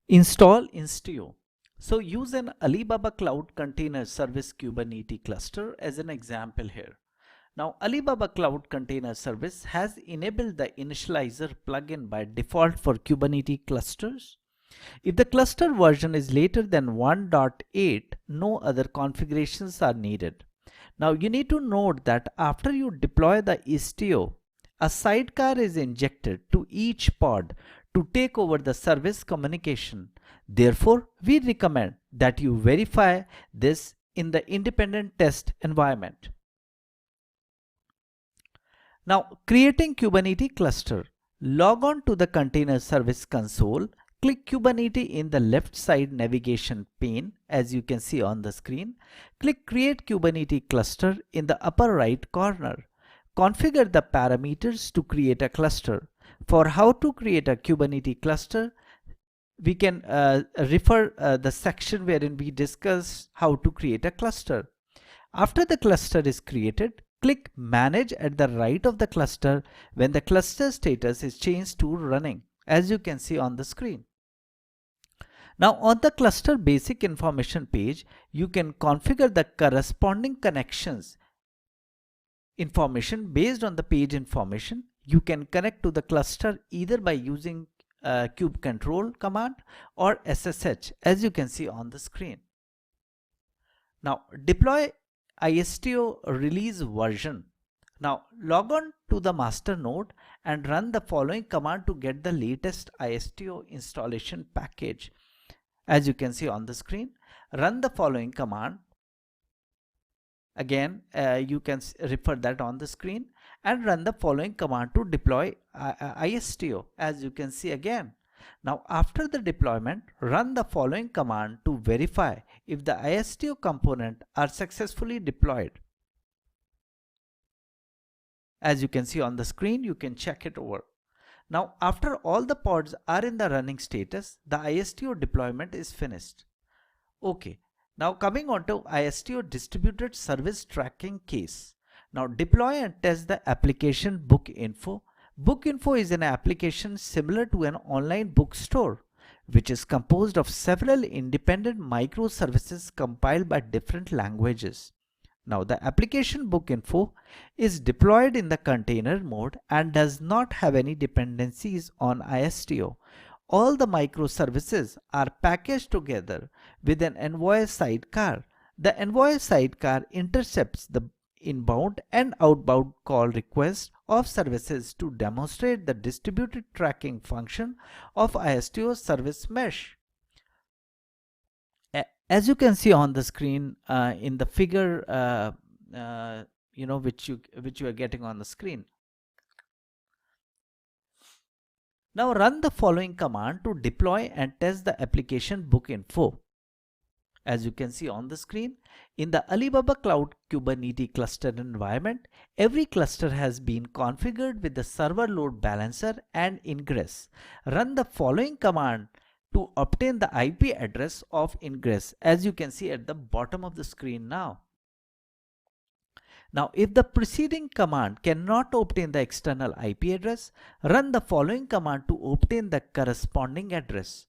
Install Istio. So use an Alibaba Cloud Container Service Kubernetes cluster as an example here. Now Alibaba Cloud Container Service has enabled the initializer plugin by default for Kubernetes clusters. If the cluster version is later than 1.8, no other configurations are needed. Now you need to note that after you deploy the Istio, a sidecar is injected to each pod to take over the service communication. Therefore, we recommend that you verify this in the independent test environment. Now, creating Kubernetes cluster. Log on to the Container Service Console. Click Kubernetes in the left side navigation pane as you can see on the screen. Click Create Kubernetes Cluster in the upper right corner. Configure the parameters to create a cluster. For how to create a Kubernetes cluster, we can refer the section wherein we discuss how to create a cluster. After the cluster is created, click Manage at the right of the cluster when the cluster status is changed to running, as you can see on the screen. Now on the cluster basic information page, you can configure the corresponding connections information based on the page information. You can connect to the cluster either by using kubectl command or SSH, as you can see on the screen. Now deploy Istio release version. Now log on to the master node and run the following command to get the latest Istio installation package. As you can see on the screen, run the following command. Again, you can refer that on the screen and run the following command to deploy Istio, as you can see again. Now after the deployment, run the following command to verify if the Istio component are successfully deployed. As you can see on the screen, you can check it over. Now after all the pods are in the running status, the Istio deployment is finished. Okay, now coming on to Istio distributed service tracking case. Now deploy and test the application Bookinfo. Bookinfo is an application similar to an online bookstore, which is composed of several independent microservices compiled by different languages. Now the application Bookinfo is deployed in the container mode and does not have any dependencies on Istio. All the microservices are packaged together with an Envoy sidecar. The Envoy sidecar intercepts the inbound and outbound call requests of services to demonstrate the distributed tracking function of Istio service mesh. As you can see on the screen in the figure which you are getting on the screen. Now run the following command to deploy and test the application Bookinfo. As you can see on the screen, in the Alibaba Cloud Kubernetes cluster environment, every cluster has been configured with the server load balancer and ingress. Run the following command to obtain the IP address of ingress, as you can see at the bottom of the screen now. Now, if the preceding command cannot obtain the external IP address, run the following command to obtain the corresponding address.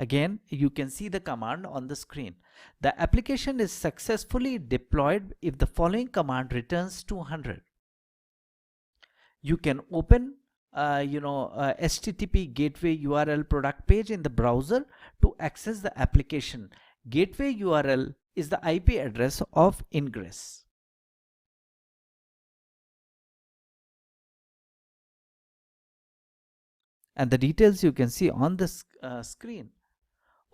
Again, you can see the command on the screen. The application is successfully deployed if the following command returns 200. You can open HTTP gateway URL product page in the browser to access the application. Gateway URL is the IP address of ingress. And the details you can see on the screen.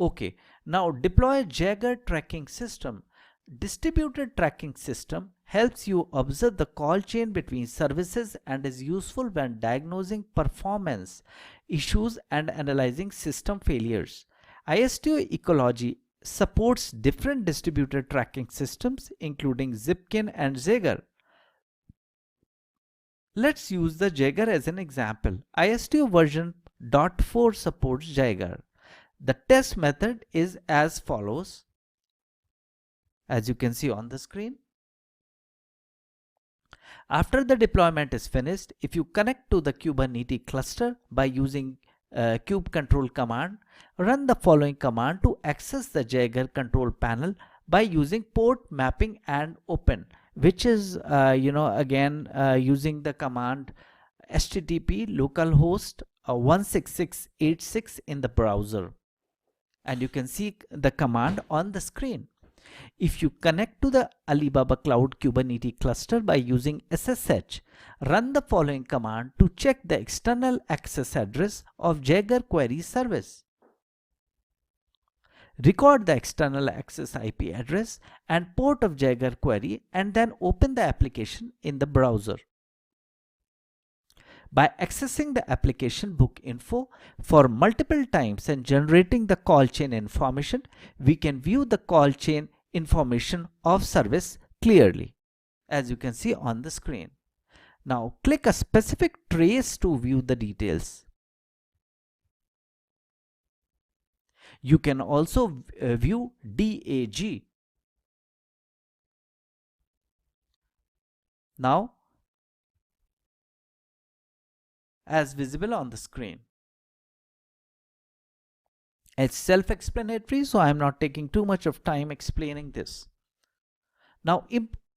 Okay, now deploy Jaeger tracking system. Distributed tracking system helps you observe the call chain between services and is useful when diagnosing performance issues and analyzing system failures. Istio Ecology supports different distributed tracking systems including Zipkin and Jaeger. Let's use the Jaeger as an example. Istio version 0.4 supports Jaeger. The test method is as follows, as you can see on the screen. After the deployment is finished, if you connect to the Kubernetes cluster by using kube control command, run the following command to access the Jaeger control panel by using port mapping and open, which is again using the command http localhost 16686 in the browser, and you can see the command on the screen. If you connect to the Alibaba Cloud Kubernetes cluster by using SSH, run the following command to check the external access address of Jaeger query service. Record the external access IP address and port of Jaeger query and then open the application in the browser. By accessing the application book info for multiple times and generating the call chain information, we can view the call chain information of service clearly, as you can see on the screen. Now click a specific trace to view the details. You can also view DAG. Now, as visible on the screen. It's self-explanatory, so I'm not taking too much of time explaining this. Now,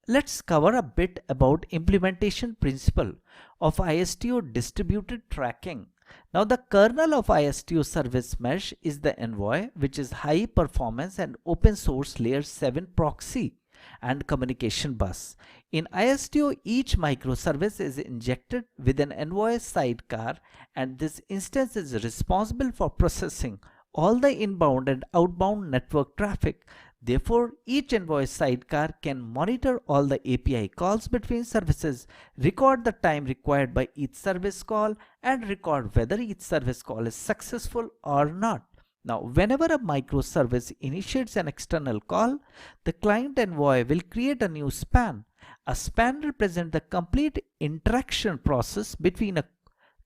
let's cover a bit about implementation principle of ISTO distributed tracking. Now, the kernel of ISTO service mesh is the Envoy, which is high performance and open source layer 7 proxy and communication bus. In ISTO, each microservice is injected with an Envoy sidecar, and this instance is responsible for processing all the inbound and outbound network traffic. Therefore, each Envoy sidecar can monitor all the API calls between services, record the time required by each service call, and record whether each service call is successful or not. Now, whenever a microservice initiates an external call, the client Envoy will create a new span. A span represents the complete interaction process between a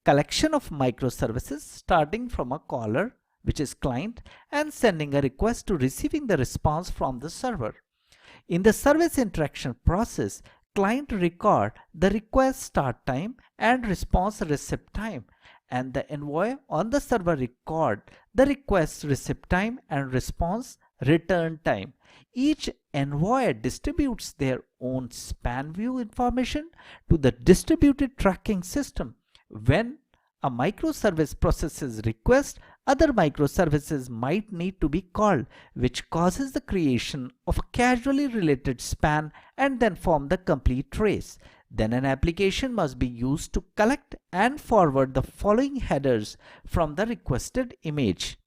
collection of microservices starting from a caller, which is client, and sending a request to receiving the response from the server. In the service interaction process, client record the request start time and response receipt time, and the Envoy on the server record the request receipt time and response return time. Each Envoy distributes their own span view information to the distributed tracking system. When a microservice processes request, other microservices might need to be called, which causes the creation of a casually related span and then form the complete trace. Then an application must be used to collect and forward the following headers from the requested image.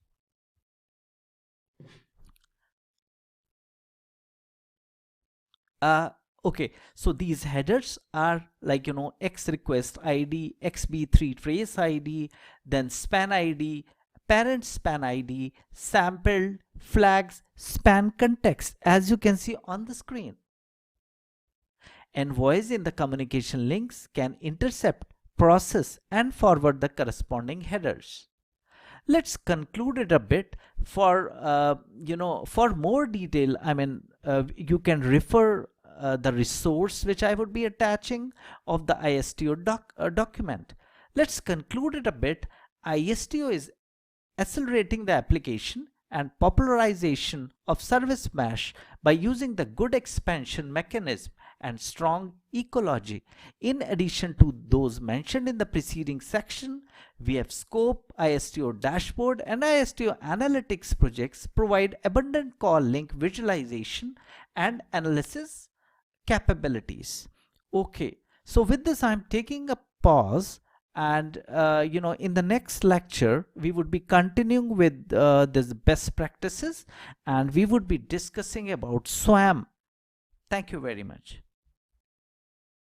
Okay, so these headers are like, X request ID, XB3 trace ID, then span ID, parent span ID, sampled, flags, span context, as you can see on the screen. Envoys in the communication links can intercept, process, and forward the corresponding headers. Let's conclude it a bit. For more detail, you can refer the resource which I would be attaching of the ISTO document. Let's conclude it a bit. ISTO is accelerating the application and popularization of service mesh by using the good expansion mechanism and strong ecology. In addition to those mentioned in the preceding section, we have Scope, ISTO Dashboard, and ISTO Analytics projects provide abundant call link visualization and analysis capabilities. Okay, so with this I'm taking a pause, and in the next lecture we would be continuing with this best practices, and we would be discussing about SWAM. Thank you very much.